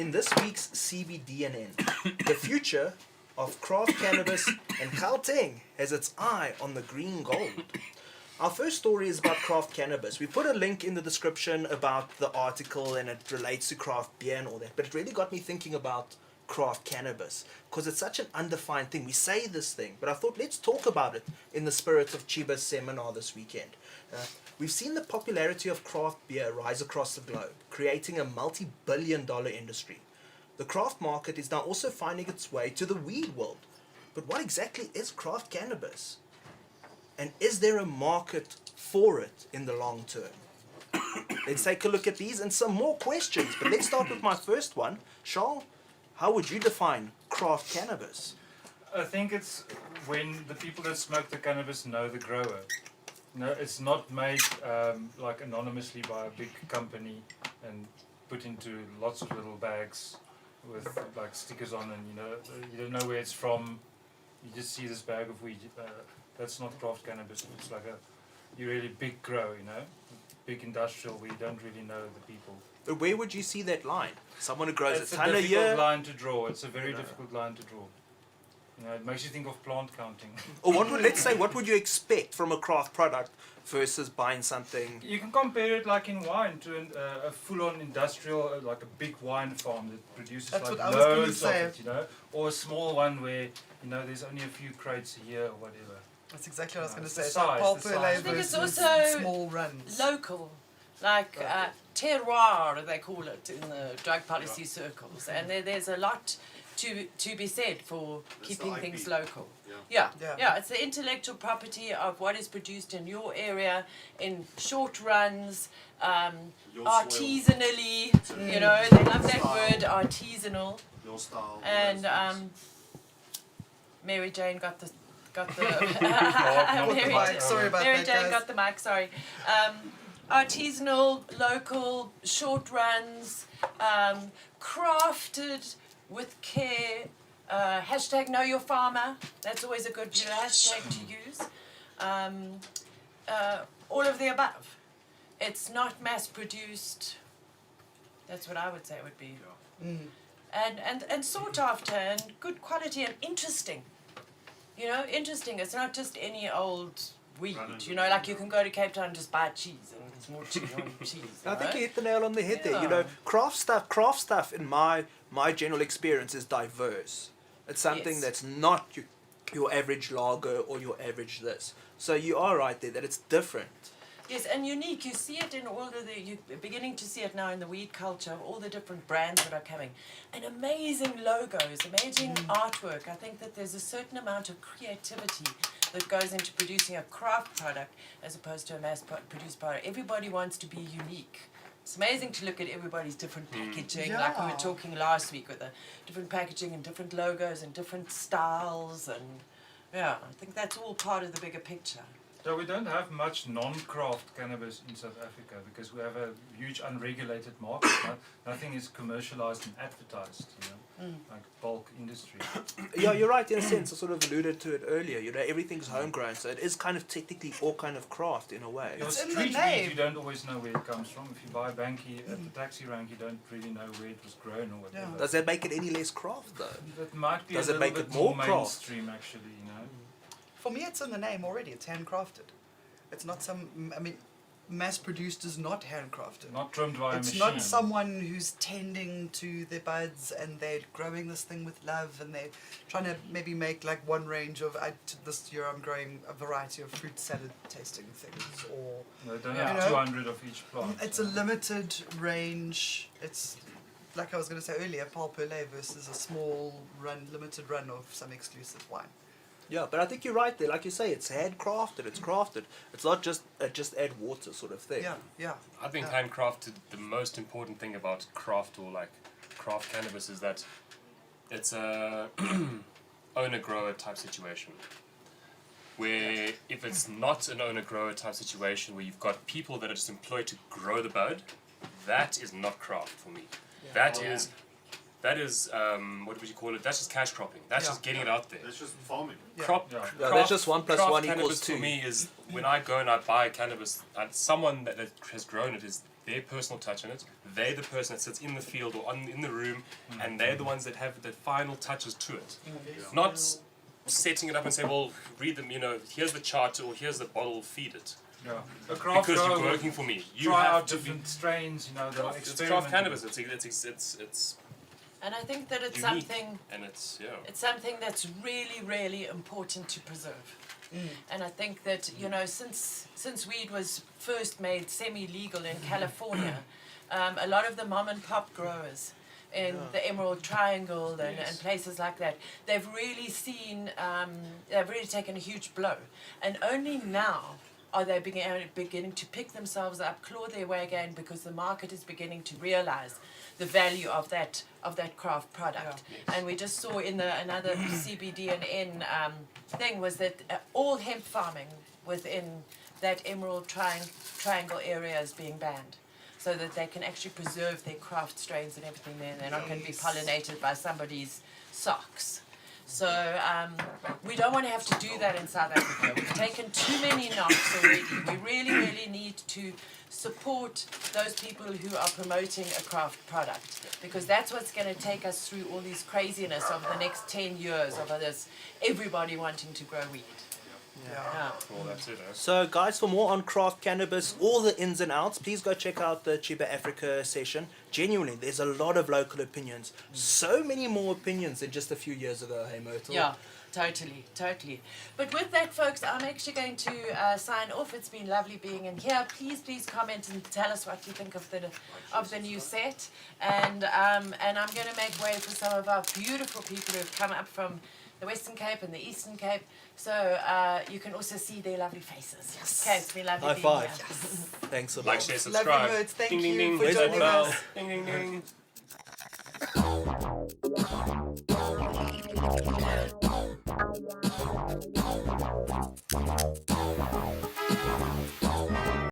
In this week's CBDNN, the future of craft cannabis and Gauteng has its eye on the green gold. Our first story is about craft cannabis. We put a link in the description about the article and it relates to craft beer and all that, but it really got me thinking about craft cannabis because it's such an undefined thing. We say this thing, but I thought let's talk about it in the spirit of Chiba's seminar this weekend. We've seen the popularity of craft beer rise across the globe, creating a multi-billion-dollar industry. The craft market is now also finding its way to the weed world. But what exactly is craft cannabis? And is there a market for it in the long term? Let's take a look at these and some more questions. But let's start with my first one. Charles, how would you define craft cannabis? I think it's when the people that smoke the cannabis know the grower. No, it's not made like anonymously by a big company and put into lots of little bags with like stickers on, and you don't know where it's from. You just see this bag of weed. That's not craft cannabis. It's like a really big grow, big industrial where you don't really know the people. But where would you see that line? Someone who grows It's a ton a year? It's a difficult line to draw. It's a very difficult line to draw. It makes you think of plant counting. Or what would you expect from a craft product versus buying something? You can compare it like in wine to a full-on industrial, like a big wine farm that produces That's like what I was gonna loads of say. it, or a small one where there's only a few crates a year or whatever. That's exactly what I was going to say. the It's like size, pulp the per size. lay I think it's versus also small runs. local, like terroir they call it in the drug policy circles, and there's a lot to be said for keeping things local. Yeah. It's the intellectual property of what is produced in your area in short runs, artisanally. They love that word, artisanal. Your style. And Mary Jane got the Sorry about Mary that, Jane guys. got the mic, sorry. Artisanal, local, short runs, crafted with care. Hashtag know your farmer. That's always a good hashtag to use. All of the above. It's not mass produced. That's what I would say it would be. And sought after and good quality and interesting. Interesting. It's not just any old weed. Like you can go to Cape Town and just buy cheese and it's more cheese. I think you hit the nail on the head there. Craft stuff in my general experience is diverse. It's something that's not your average lager or your average this. So you are right there that it's different. Yes, and unique. You see it in all of you're beginning to see it now in the weed culture, all the different brands that are coming. And amazing logos, amazing artwork. I think that there's a certain amount of creativity that goes into producing a craft product as opposed to a mass-produced product. Everybody wants to be unique. It's amazing to look at everybody's different packaging, like we were talking last week with the different packaging and different logos and different styles. And I think that's all part of the bigger picture. So we don't have much non-craft cannabis in South Africa because we have a huge unregulated market. Nothing is commercialized and advertised, like bulk industry. Yeah, you're right in a sense. I sort of alluded to it earlier. Everything's homegrown, so it is kind of technically all kind of craft in a way. Your It's in street the weed, name. you don't always know where it comes from. If you buy a banky at the taxi rank, you don't really know where it was grown or whatever. Does that make it any less craft though? That might be Does a it little make bit it more more craft? mainstream, actually. For me, it's in the name already. It's handcrafted. It's not mass-produced is not handcrafted. Not trimmed by a It's machine. not someone who's tending to their buds and they're growing this thing with love and they're trying to maybe make like one range of, this year I'm growing a variety of fruit salad tasting things, or They don't have 200 of each plant. it's a limited range. It's like I was going to say earlier, pulp per lay versus a small limited run of some exclusive wine. Yeah, but I think you're right there. Like you say, it's handcrafted. It's crafted. It's not just add water sort of thing. Yeah. I think handcrafted, the most important thing about craft or like craft cannabis is that it's a owner-grower type situation. Where if it's not an owner-grower type situation where you've got people that are just employed to grow the bud, that is not craft for me. That is what would you call it? That's just cash cropping. That's just getting it out there. That's just farming. That's just 1 + 1 cannabis = 2. for me is when I go and I buy cannabis, someone that has grown it is their personal touch on it. They're the person that sits in the field or in the room, and they're the ones that have the final touches to it. Not setting it up and say, well, read them, here's the chart or here's the bottle, feed it. Yeah. A craft Because grower you're will working for me. You try have out to be. different strains, they'll It's experiment. craft cannabis. It's And I think that it's unique, something. and it's It's something that's really, really important to preserve. And I think that, since weed was first made semi-legal in California, a lot of the mom and pop growers in the Emerald Triangle and places like that, they've really they've really taken a huge blow. And only now are they beginning to pick themselves up, claw their way again, because the market is beginning to realize the value of that craft product. And we just saw in another CBD and N thing was that all hemp farming within that Emerald Triangle area is being banned, so that they can actually preserve their craft strains and everything there, and they're not going to be pollinated by somebody's socks. So we don't want to have to do that in South Africa. We've taken too many knocks already. We really, really need to support those people who are promoting a craft product, because that's what's going to take us through all this craziness of the next 10 years of this everybody wanting to grow weed. Yeah. well, that's it. So, guys, for more on craft cannabis, all the ins and outs, please go check out the Chiba Africa session. Genuinely, there's a lot of local opinions. So many more opinions than just a few years ago, hey, Myrtle? Yeah, totally. But with that, folks, I'm actually going to sign off. It's been lovely being in here. Please comment and tell us what you think of the new set. And I'm going to make way for some of our beautiful people who have come up from the Western Cape and the Eastern Cape. So you can also see their lovely faces. Yes. Okay, it's been lovely High being five. here. Thanks a lot. Like, share, Lovely subscribe. words. Thank ding, ding, you ding. for Where's that joining bell? us. Ding, ding, ding.